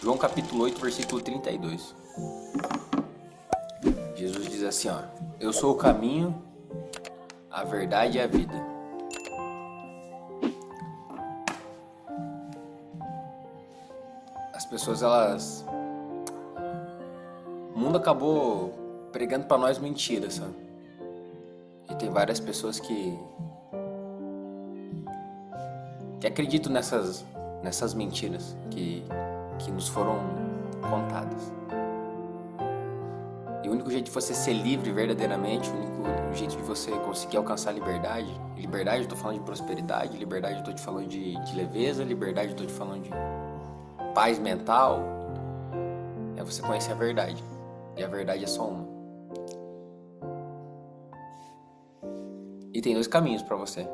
João capítulo 8, versículo 32. Jesus diz assim, ó: Eu sou o caminho, a verdade e a vida. As pessoas, o mundo acabou pregando pra nós mentiras, sabe? E tem várias pessoas que acreditam nessas mentiras que nos foram contadas. E o único jeito de você ser livre verdadeiramente, o único jeito de você conseguir alcançar liberdade, liberdade eu tô falando de prosperidade, liberdade eu tô te falando de leveza, liberdade eu tô te falando de paz mental, é você conhecer a verdade. E a verdade é só uma. E tem dois caminhos pra você.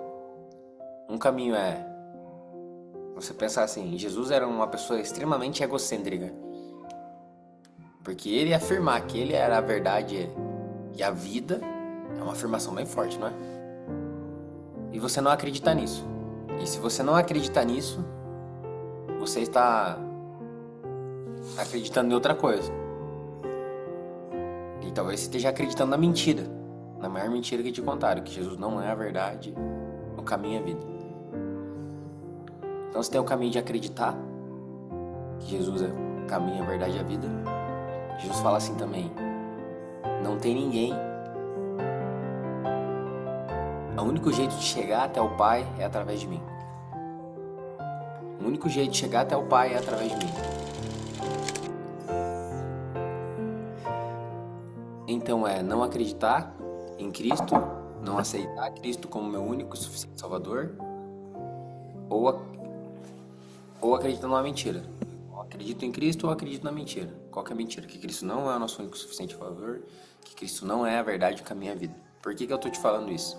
Um caminho é você pensar assim: Jesus era uma pessoa extremamente egocêntrica, porque ele afirmar que ele era a verdade e a vida é uma afirmação bem forte, não é? E você não acreditar nisso. E se você não acreditar nisso, você está acreditando em outra coisa. E talvez você esteja acreditando na mentira, na maior mentira que te contaram, que Jesus não é a verdade, o caminho é a vida. Então você tem o caminho de acreditar que Jesus é o caminho, a verdade e a vida. Jesus fala assim também: não tem ninguém. O único jeito de chegar até o Pai é através de mim. O único jeito de chegar até o Pai é através de mim. Então é não acreditar em Cristo, não aceitar Cristo como meu único e suficiente Salvador, ou acreditar numa mentira. Ou acredito em Cristo ou acredito na mentira. Qual que é a mentira? Que Cristo não é o nosso único e suficiente Salvador, que Cristo não é a verdade que caminha a vida. Por que eu tô te falando isso?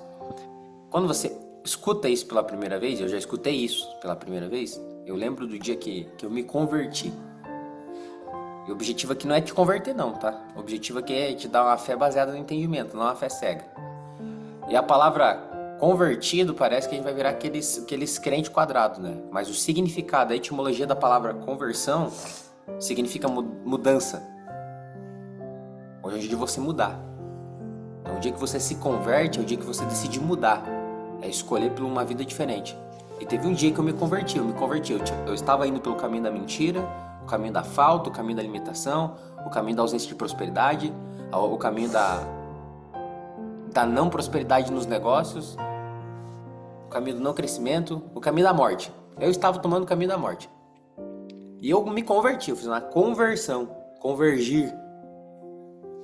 Quando você escuta isso pela primeira vez, eu já escutei isso pela primeira vez, eu lembro do dia que eu me converti. E o objetivo aqui não é te converter não, tá? O objetivo aqui é te dar uma fé baseada no entendimento, não uma fé cega. E a palavra convertido parece que a gente vai virar aqueles crente quadrado, né? Mas o significado, a etimologia da palavra conversão significa mudança. Hoje é o dia de você mudar. Então o dia que você se converte é o dia que você decide mudar. É escolher por uma vida diferente. E teve um dia que eu me converti. Eu estava indo pelo caminho da mentira, o caminho da falta, o caminho da limitação, o caminho da ausência de prosperidade, o caminho da não prosperidade nos negócios, o caminho do não crescimento, o caminho da morte. Eu estava tomando o caminho da morte. E eu me converti, eu fiz uma conversão, convergir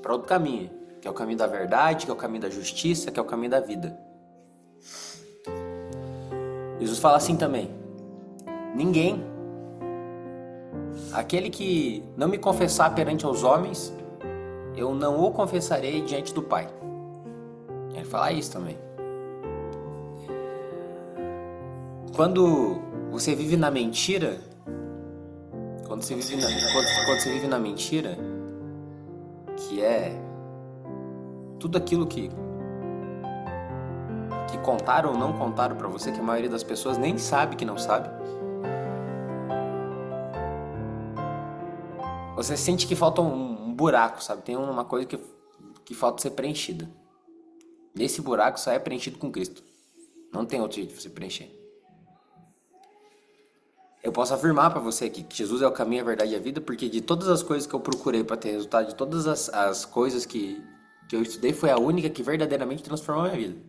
para outro caminho, que é o caminho da verdade, que é o caminho da justiça, que é o caminho da vida. Jesus fala assim também: ninguém, aquele que não me confessar perante os homens, eu não o confessarei diante do Pai. Ele fala isso também. Quando você vive na mentira, quando você vive na mentira, que é tudo aquilo que contaram ou não contaram pra você, que a maioria das pessoas nem sabe que não sabe, você sente que falta um buraco, sabe? Tem uma coisa que falta ser preenchida. E esse buraco só é preenchido com Cristo. Não tem outro jeito de você preencher. Eu posso afirmar pra você aqui que Jesus é o caminho, a verdade e a vida, porque de todas as coisas que eu procurei pra ter resultado, de todas as coisas que eu estudei, foi a única que verdadeiramente transformou a minha vida.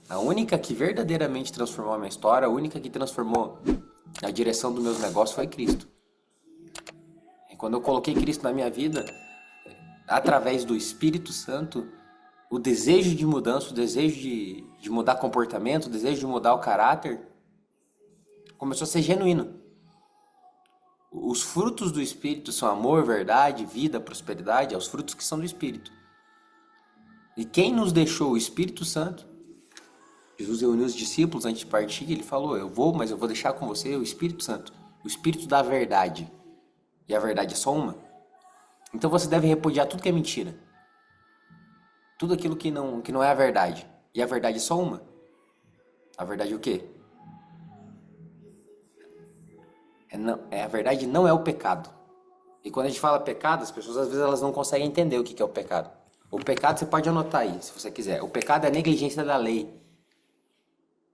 A única que verdadeiramente transformou a minha história, a única que transformou a direção dos meus negócios foi Cristo. E quando eu coloquei Cristo na minha vida, através do Espírito Santo, o desejo de mudança, o desejo de mudar comportamento, o desejo de mudar o caráter, começou a ser genuíno. Os frutos do Espírito são amor, verdade, vida, prosperidade, é os frutos que são do Espírito. E quem nos deixou o Espírito Santo? Jesus reuniu os discípulos antes de partir, ele falou: eu vou, mas eu vou deixar com você o Espírito Santo, o Espírito da verdade. E a verdade é só uma. Então você deve repudiar tudo que é mentira. Tudo aquilo que não é a verdade. E a verdade é só uma. A verdade é o quê? A verdade não é o pecado. E quando a gente fala pecado, as pessoas às vezes elas não conseguem entender o que é o pecado. O pecado você pode anotar aí, se você quiser. O pecado é a negligência da lei.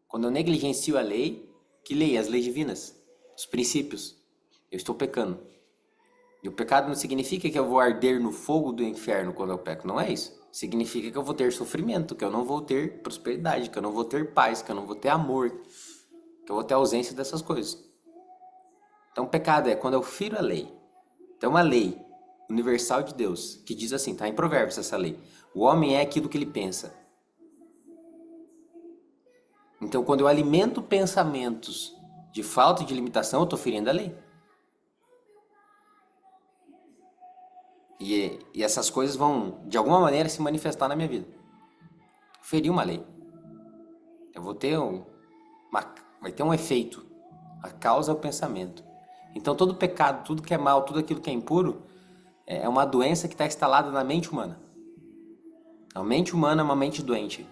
Quando eu negligencio a lei, que lei? As leis divinas, os princípios. Eu estou pecando. E o pecado não significa que eu vou arder no fogo do inferno quando eu peco. Não é isso. Significa que eu vou ter sofrimento, que eu não vou ter prosperidade, que eu não vou ter paz, que eu não vou ter amor, que eu vou ter ausência dessas coisas. Então, pecado é quando eu firo a lei. Então, uma lei universal de Deus, que diz assim, tá em Provérbios essa lei. O homem é aquilo que ele pensa. Então, quando eu alimento pensamentos de falta de limitação, eu estou ferindo a lei. E essas coisas vão, de alguma maneira, se manifestar na minha vida. Ferir uma lei. Eu vou ter vai ter um efeito. A causa é o pensamento. Então, todo pecado, tudo que é mal, tudo aquilo que é impuro, é uma doença que está instalada na mente humana. A mente humana é uma mente doente.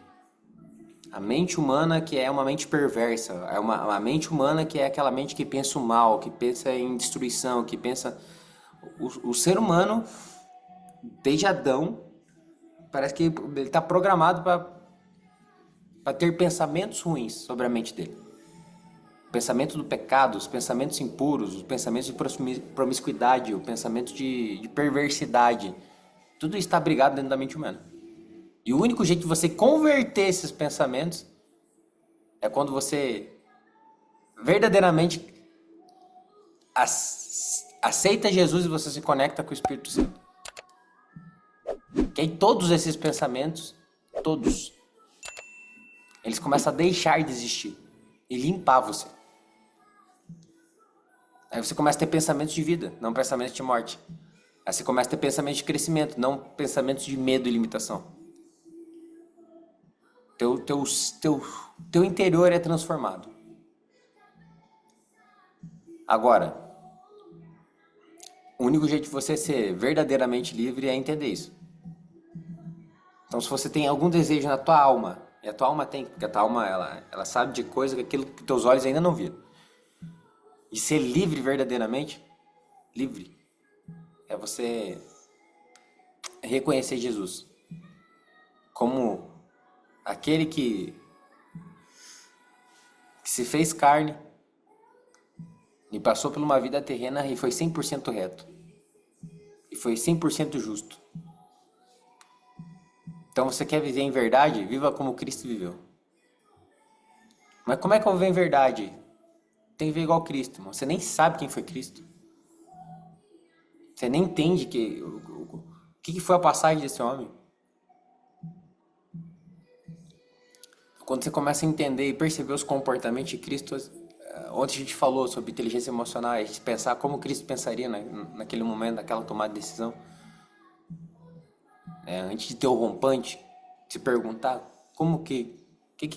A mente humana que é uma mente perversa, é uma mente humana que é aquela mente que pensa o mal, que pensa em destruição, que pensa... O ser humano, desde Adão, parece que ele está programado para ter pensamentos ruins sobre a mente dele. O pensamento do pecado, os pensamentos impuros, os pensamentos de promiscuidade, o pensamento de perversidade, tudo está abrigado dentro da mente humana. E o único jeito de você converter esses pensamentos é quando você verdadeiramente aceita Jesus e você se conecta com o Espírito Santo. Que aí todos esses pensamentos, todos, eles começam a deixar de existir e limpar você. Aí você começa a ter pensamentos de vida, não pensamentos de morte. Aí você começa a ter pensamentos de crescimento, não pensamentos de medo e limitação. Teu interior é transformado. Agora, o único jeito de você ser verdadeiramente livre é entender isso. Então, se você tem algum desejo na tua alma, e a tua alma tem, porque a tua alma ela sabe de coisa que aquilo que teus olhos ainda não viram. E ser livre verdadeiramente, livre, é você reconhecer Jesus como aquele que se fez carne e passou por uma vida terrena e foi 100% reto. E foi 100% justo. Então você quer viver em verdade? Viva como Cristo viveu. Mas como é que eu vou viver em verdade? Tem que viver igual Cristo, irmão. Você nem sabe quem foi Cristo. Você nem entende o que foi a passagem desse homem. Quando você começa a entender e perceber os comportamentos de Cristo, ontem a gente falou sobre inteligência emocional, a gente pensar como Cristo pensaria naquele momento, naquela tomada de decisão. Antes de ter o rompante, se perguntar como que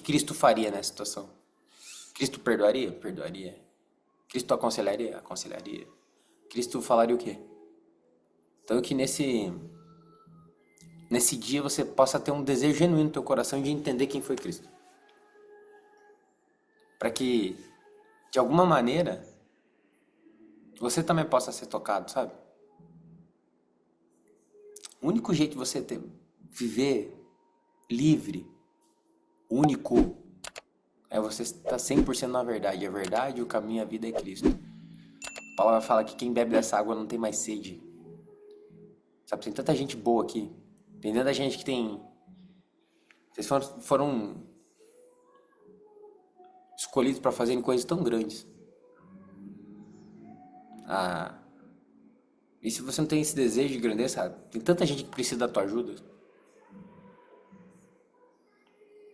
Cristo faria nessa situação. Cristo perdoaria? Perdoaria. Cristo aconselharia? Aconselharia. Cristo falaria o quê? Então que nesse dia você possa ter um desejo genuíno no teu coração de entender quem foi Cristo. Para que, de alguma maneira, você também possa ser tocado, sabe? O único jeito de você viver livre, único, é você estar 100% na verdade. A verdade, o caminho, a vida é Cristo. A palavra fala que quem bebe dessa água não tem mais sede. Sabe, tem tanta gente boa aqui. Tem tanta gente que tem... Vocês foram escolhidos para fazerem coisas tão grandes. E se você não tem esse desejo de grandeza, tem tanta gente que precisa da tua ajuda.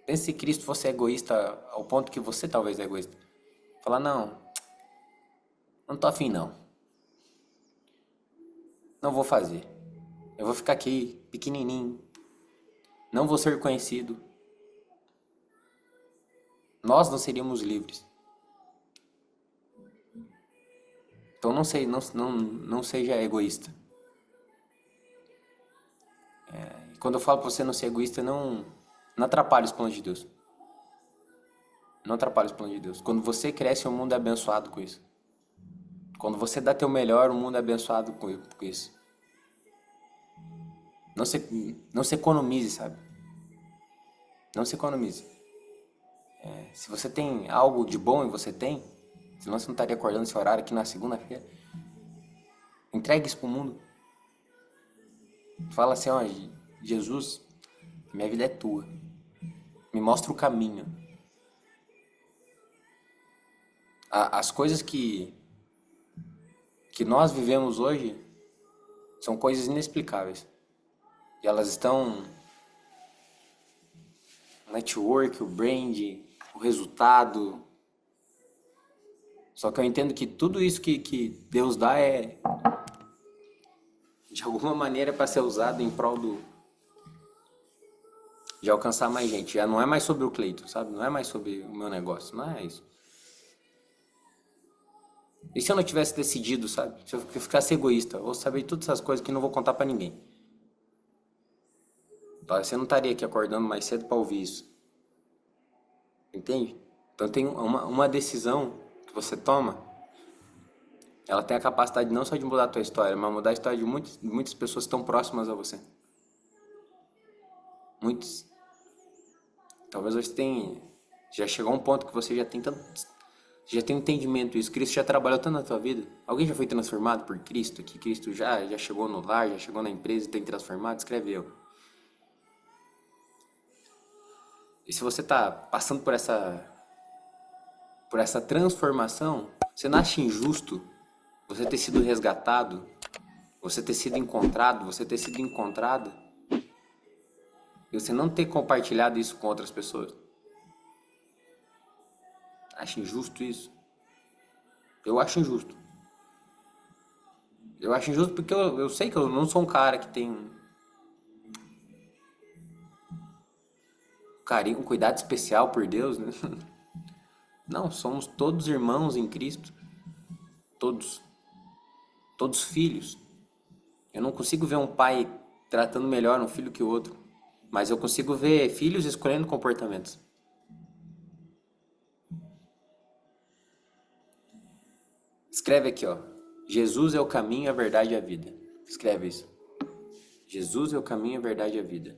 Pense se Cristo fosse egoísta ao ponto que você talvez é egoísta. Falar, não tô afim não. Não vou fazer. Eu vou ficar aqui, pequenininho. Não vou ser conhecido. Nós não seríamos livres. Então não seja egoísta. E quando eu falo para você não ser egoísta, não atrapalhe os planos de Deus. Não atrapalhe os planos de Deus. Quando você cresce, o mundo é abençoado com isso. Quando você dá teu melhor, o mundo é abençoado com isso. Não se economize, sabe? Não se economize. Se você tem algo de bom e você tem, senão você não estaria acordando esse horário aqui na segunda-feira. Entregue isso pro mundo. Fala assim, ó, Jesus, minha vida é tua. Me mostra o caminho. As coisas que nós vivemos hoje são coisas inexplicáveis. E elas estão o network, o brand, o resultado. Só que eu entendo que tudo isso que Deus dá é, de alguma maneira, para ser usado em prol de alcançar mais gente. Já não é mais sobre o Cleiton, sabe? Não é mais sobre o meu negócio, não é isso. E se eu não tivesse decidido, sabe? Se eu ficasse egoísta, ou saber todas essas coisas que não vou contar pra ninguém. Você não estaria aqui acordando mais cedo pra ouvir isso. Entende? Então tem uma decisão que você toma, ela tem a capacidade não só de mudar a tua história, mas mudar a história de muitas pessoas que estão próximas a você. Muitos. Talvez você tenha, já chegou a um ponto que você já tem tanto, já tem um entendimento disso. Cristo já trabalhou tanto na tua vida. Alguém já foi transformado por Cristo? Que Cristo já chegou no lar, já chegou na empresa e tem transformado? Escreve eu. E se você está passando por essa transformação, você não acha injusto você ter sido resgatado, você ter sido encontrado, você ter sido encontrada e você não ter compartilhado isso com outras pessoas? Acha injusto isso? Eu acho injusto. Eu acho injusto porque eu sei que eu não sou um cara que tem um carinho, um cuidado especial por Deus, né? Não, somos todos irmãos em Cristo. Todos. Todos filhos. Eu não consigo ver um pai tratando melhor um filho que o outro. Mas eu consigo ver filhos escolhendo comportamentos. Escreve aqui, ó. Jesus é o caminho, a verdade e a vida. Escreve isso. Jesus é o caminho, a verdade e a vida.